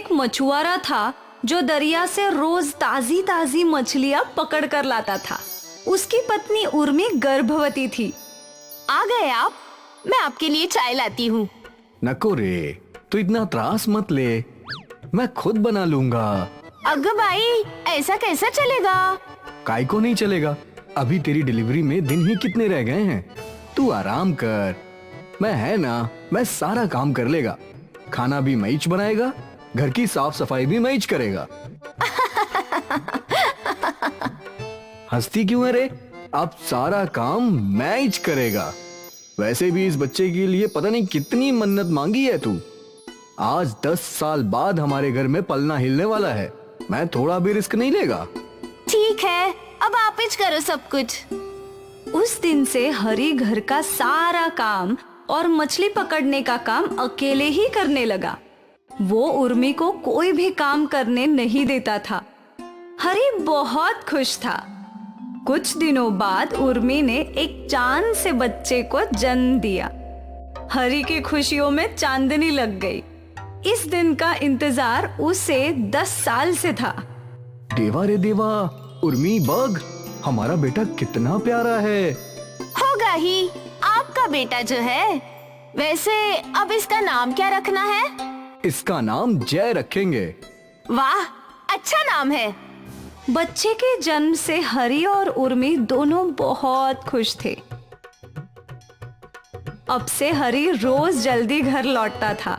एक मछुआरा था जो दरिया से रोज ताजी ताजी मछलियां पकड़ कर लाता था। उसकी पत्नी उर्मी गर्भवती थी। आ गए आप, मैं आपके लिए चाय लाती हूँ। नको रे, तू इतना त्रास मत ले, मैं खुद बना लूंगा। अग्गू भाई, ऐसा कैसा चलेगा? काय को नहीं चलेगा, अभी तेरी डिलीवरी में दिन ही कितने रह गए हैं। तू आराम कर, मैं है ना, मैं सारा काम कर लेगा। खाना भी मैं ही बनाएगा, घर की साफ सफाई भी मैं ही करेगा। हंसती क्यों है रे? अब सारा काम मैं ही करेगा। वैसे भी इस बच्चे के लिए पता नहीं कितनी मन्नत मांगी है तू। आज 10 साल बाद हमारे घर में पलना हिलने वाला है, मैं थोड़ा भी रिस्क नहीं लेगा। ठीक है, अब आप ही करो सब कुछ। उस दिन से हरी घर का सारा काम और मछली पकड़ने का काम अकेले ही करने लगा। वो उर्मी को कोई भी काम करने नहीं देता था। हरी बहुत खुश था। कुछ दिनों बाद उर्मी ने एक चांद से बच्चे को जन्म दिया। हरी की खुशियों में चांदनी लग गई। इस दिन का इंतजार उसे 10 साल से था। देवा रे देवा, उर्मी बग, हमारा बेटा कितना प्यारा है। होगा ही, आपका बेटा जो है। वैसे अब इसका नाम क्या रखना है? इसका नाम जय रखेंगे। वाह, अच्छा नाम है। बच्चे के जन्म से हरी और उर्मी दोनों बहुत खुश थे। अब से हरी रोज जल्दी घर लौटता था।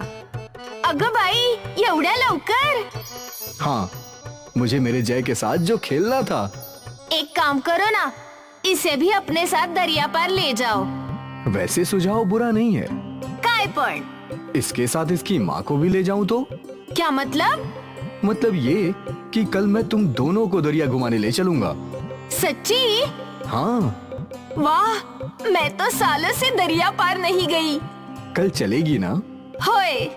अग्गू भाई, एवढ्या लवकर? हाँ, मुझे मेरे जय के साथ जो खेलना था। एक काम करो ना, इसे भी अपने साथ दरिया पार ले जाओ। वैसे सुझाव बुरा नहीं है। काय पण? इसके साथ इसकी माँ को भी ले जाऊं तो? क्या मतलब? मतलब ये कि कल मैं तुम दोनों को दरिया घुमाने ले चलूंगा। सच्ची? हाँ। वाह, मैं तो सालों से दरिया पार नहीं गई। कल चलेगी ना? होए।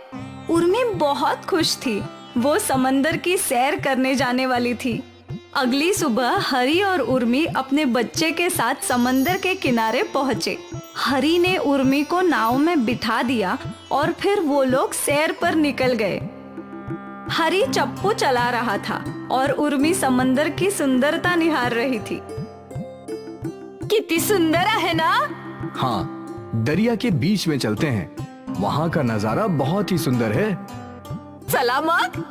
उर्मी बहुत खुश थी। वो समंदर की सैर करने जाने वाली थी। अगली सुबह हरी और उर्मी अपने बच्चे के साथ समंदर के किनारे पहुंचे। हरी ने उर्मी को नाव में बिठा दिया और फिर वो लोग सैर पर निकल गए। हरी चप्पू चला रहा था और उर्मी समंदर की सुंदरता निहार रही थी। कितनी सुंदर है ना? हाँ, दरिया के बीच में चलते हैं, वहाँ का नजारा बहुत ही सुंदर है। चला मग।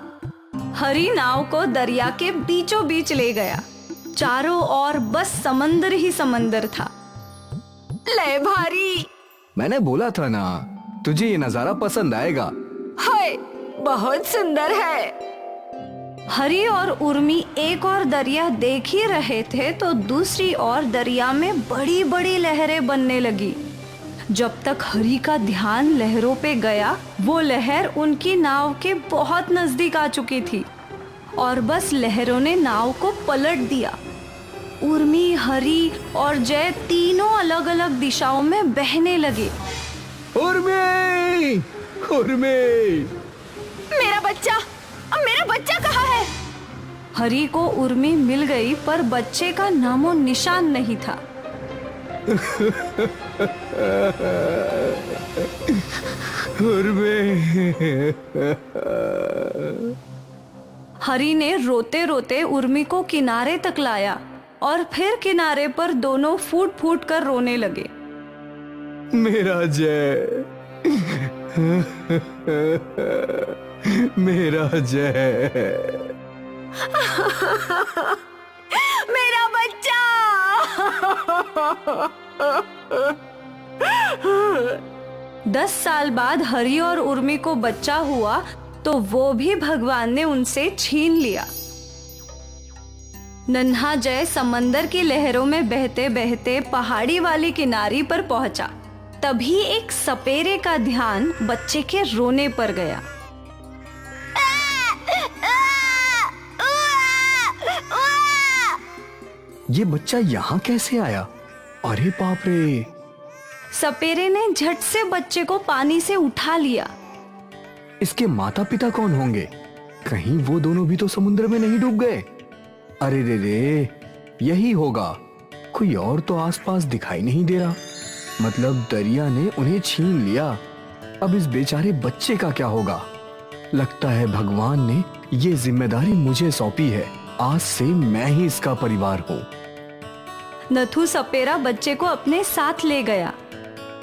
हरी नाव को दरिया के बीचों बीच ले गया। चारों ओर बस समंदर ही समंदर था। ले भारी। मैंने बोला था ना, तुझे ये नजारा पसंद आएगा। हाय, बहुत सुंदर है। हरी और उर्मी एक और दरिया देख ही रहे थे तो दूसरी ओर दरिया में बड़ी बड़ी लहरें बनने लगी। जब तक हरी का ध्यान लहरों पे गया, वो लहर उनकी नाव के बहुत नजदीक आ चुकी थी और बस लहरों ने नाव को पलट दिया। उर्मी, हरी और जय तीनों अलग अलग दिशाओं में बहने लगे। उर्मी! उर्मी! मेरा बच्चा, अब मेरा बच्चा कहाँ है? हरी को उर्मी मिल गई पर बच्चे का नामो निशान नहीं था। हरी ने रोते रोते उर्मी को किनारे तक लाया और फिर किनारे पर दोनों फूट फूट कर रोने लगे। मेरा जय, मेरा जय। मेरा बच्चा। 10 साल बाद हरी और उर्मी को बच्चा हुआ तो वो भी भगवान ने उनसे छीन लिया। नन्हा जय समंदर की लहरों में बहते बहते पहाड़ी वाली किनारी पर पहुंचा। तभी एक सपेरे का ध्यान बच्चे के रोने पर गया। ये बच्चा यहाँ कैसे आया? अरे बाप रे! सपेरे ने झट से बच्चे को पानी से उठा लिया। इसके माता पिता कौन होंगे? कहीं वो दोनों भी तो समुद्र में नहीं डूब गए? अरे रे रे, यही होगा। कोई और तो आसपास दिखाई नहीं दे रहा। मतलब दरिया ने उन्हें छीन लिया। अब इस बेचारे बच्चे का क्या होगा? लगता है भगवान ने ये जिम्मेदारी मुझे सौंपी है। आज से मैं ही इसका परिवार हूँ। नथु सपेरा बच्चे को अपने साथ ले गया।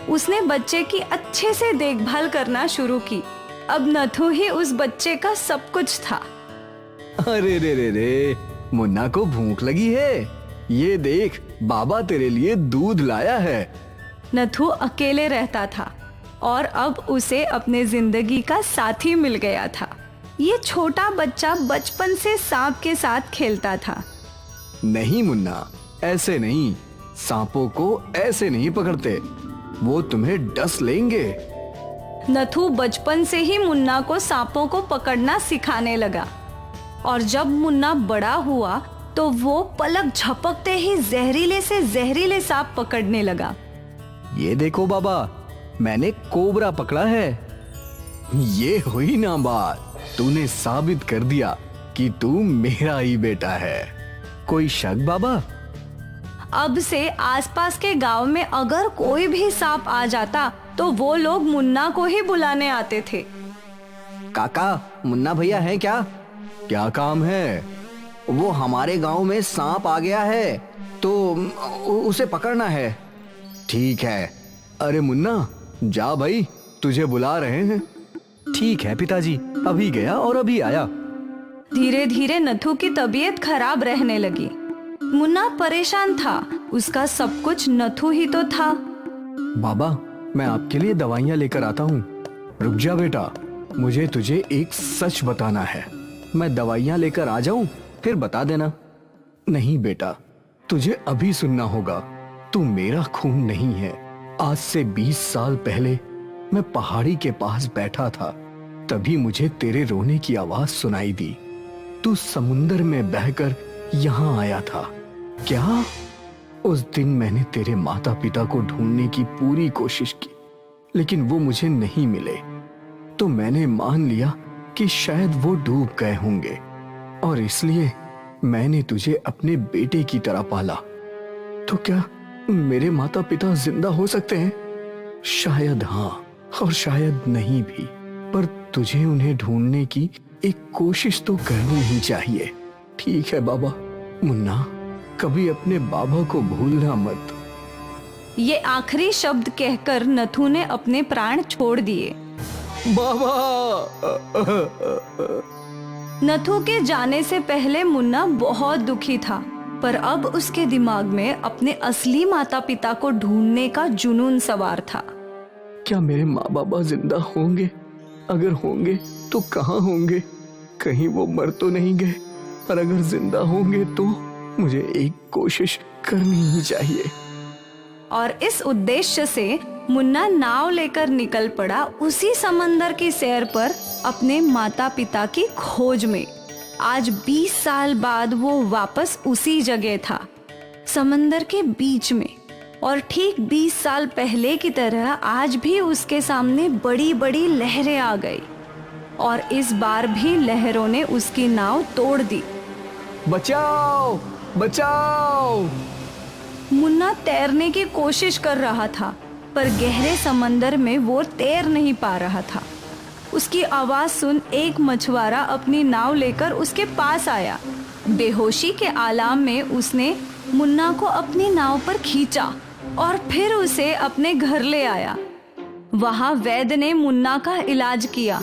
उसने बच्चे की अच्छे से देखभाल करना शुरू की। अब नथु ही उस बच्चे का सब कुछ था। अरे रे रे रे, मुन्ना को भूख लगी है। ये देख, बाबा तेरे लिए दूध लाया है। नथु अकेले रहता था और अब उसे अपने जिंदगी का साथी मिल गया था। ये छोटा बच्चा बचपन से सांप के साथ खेलता था। नहीं मुन्ना, ऐसे नहीं। सांपों को ऐसे नहीं पकड़ते, वो तुम्हें डस लेंगे। नथु बचपन से ही मुन्ना को सांपों को पकड़ना सिखाने लगा और जब मुन्ना बड़ा हुआ तो वो पलक झपकते ही जहरीले से जहरीले सांप पकड़ने लगा। ये देखो बाबा, मैंने कोबरा पकड़ा है। ये हुई ना बात, तूने साबित कर दिया कि तू मेरा ही बेटा है। कोई शक बाबा? अब से आसपास के गांव में अगर कोई भी सांप आ जाता तो वो लोग मुन्ना को ही बुलाने आते थे। काका, मुन्ना भैया है क्या? क्या काम है? वो हमारे गांव में सांप आ गया है तो उसे पकड़ना है। ठीक है। अरे मुन्ना, जा भाई, तुझे बुला रहे हैं। ठीक है पिताजी, अभी गया और अभी आया। धीरे धीरे नथु की तबीयत खराब रहने लगी। मुन्ना परेशान था, उसका सब कुछ नथु ही तो था। बाबा, मैं आपके लिए दवाइयाँ लेकर आता हूँ। रुक जा बेटा, मुझे तुझे एक सच बताना है। मैं दवाइयाँ लेकर आ जाऊँ, फिर बता देना। नहीं बेटा, तुझे अभी सुनना होगा। तू मेरा खून नहीं है। आज से 20 साल पहले मैं पहाड़ी के पास बैठा था, तभी मुझे तेरे रोने की आवाज सुनाई दी। तू समुंदर में बहकर यहाँ आया था। क्या? उस दिन मैंने तेरे माता पिता को ढूंढने की पूरी कोशिश की, लेकिन वो मुझे नहीं मिले। तो मैंने मान लिया कि शायद वो डूब गए होंगे और इसलिए मैंने तुझे अपने बेटे की तरह पाला। तो क्या मेरे माता पिता जिंदा हो सकते हैं? शायद हाँ और शायद नहीं भी, पर तुझे उन्हें ढूंढने की एक कोशिश तो करनी ही चाहिए। ठीक है बाबा। मुन्ना, कभी अपने बाबा को भूलना मत। ये आखिरी शब्द कहकर नथु ने अपने प्राण छोड़ दिए। बाबा! नथु के जाने से पहले मुन्ना बहुत दुखी था, पर अब उसके दिमाग में अपने असली माता पिता को ढूंढने का जुनून सवार था। क्या मेरे माँ बाबा जिंदा होंगे? अगर होंगे तो कहाँ होंगे? कहीं वो मर तो नहीं गए? और अगर जिंदा होंगे तो मुझे एक कोशिश करनी ही चाहिए। और इस उद्देश्य से मुन्ना नाव लेकर निकल पड़ा उसी समंदर की सैर पर अपने माता पिता की खोज में। आज 20 साल बाद वो वापस उसी जगह था, समंदर के बीच में। और ठीक 20 साल पहले की तरह आज भी उसके सामने बड़ी बड़ी लहरें आ गई और इस बार भी लहरों ने उसकी नाव तोड़ दी। बचाओ! बचाओ! मुन्ना तैरने की कोशिश कर रहा था, पर गहरे समंदर में वो तैर नहीं पा रहा था। उसकी आवाज सुन एक मछुआरा अपनी नाव लेकर उसके पास आया। बेहोशी के आलाम में उसने मुन्ना को अपनी नाव पर खींचा और फिर उसे अपने घर ले आया। वहां वैद्य ने मुन्ना का इलाज किया।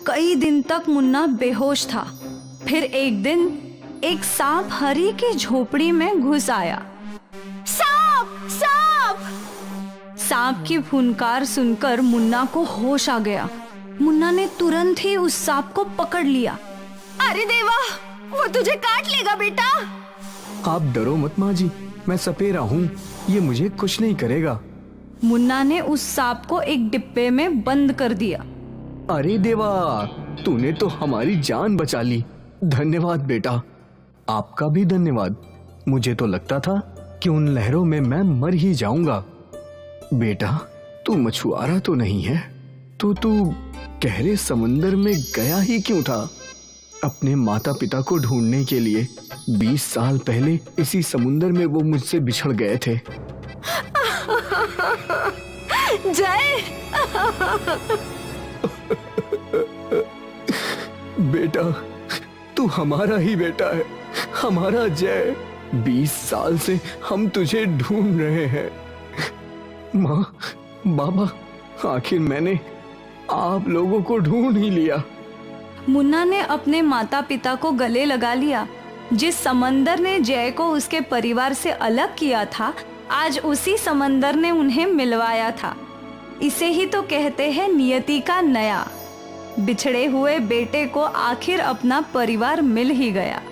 कई दिन तक मुन्ना बेहोश था। फिर एक दिन एक सांप हरी की झोपड़ी में घुस आया। सांप! सांप! सांप की फुनकार सुनकर मुन्ना को होश आ गया। मुन्ना ने तुरंत ही उस सांप को पकड़ लिया। अरे देवा, वो तुझे काट लेगा बेटा। आप डरो मत माँ जी, मैं सपेरा हूँ, ये मुझे कुछ नहीं करेगा। मुन्ना ने उस सांप को एक डिब्बे में बंद कर दिया। अरे देवा, तूने तो हमारी जान बचा ली। धन्यवाद बेटा। आपका भी धन्यवाद। मुझे तो लगता था कि उन लहरों में मैं मर ही जाऊंगा। बेटा, तू मछुआरा तो नहीं है, तो तू गहरे समंदर में गया ही क्यों था? अपने माता पिता को ढूंढने के लिए 20 साल पहले इसी समुंदर में वो मुझसे बिछड़ गए थे। जय! बेटा, तू हमारा ही बेटा है, हमारा जय। 20 साल से हम तुझे ढूंढ रहे हैं। माँ, बाबा, आखिर मैंने आप लोगों को ढूंढ ही लिया। मुन्ना ने अपने माता पिता को गले लगा लिया। जिस समंदर ने जय को उसके परिवार से अलग किया था, आज उसी समंदर ने उन्हें मिलवाया था। इसे ही तो कहते हैं नियति का नया। बिछड़े हुए बेटे को आखिर अपना परिवार मिल ही गया।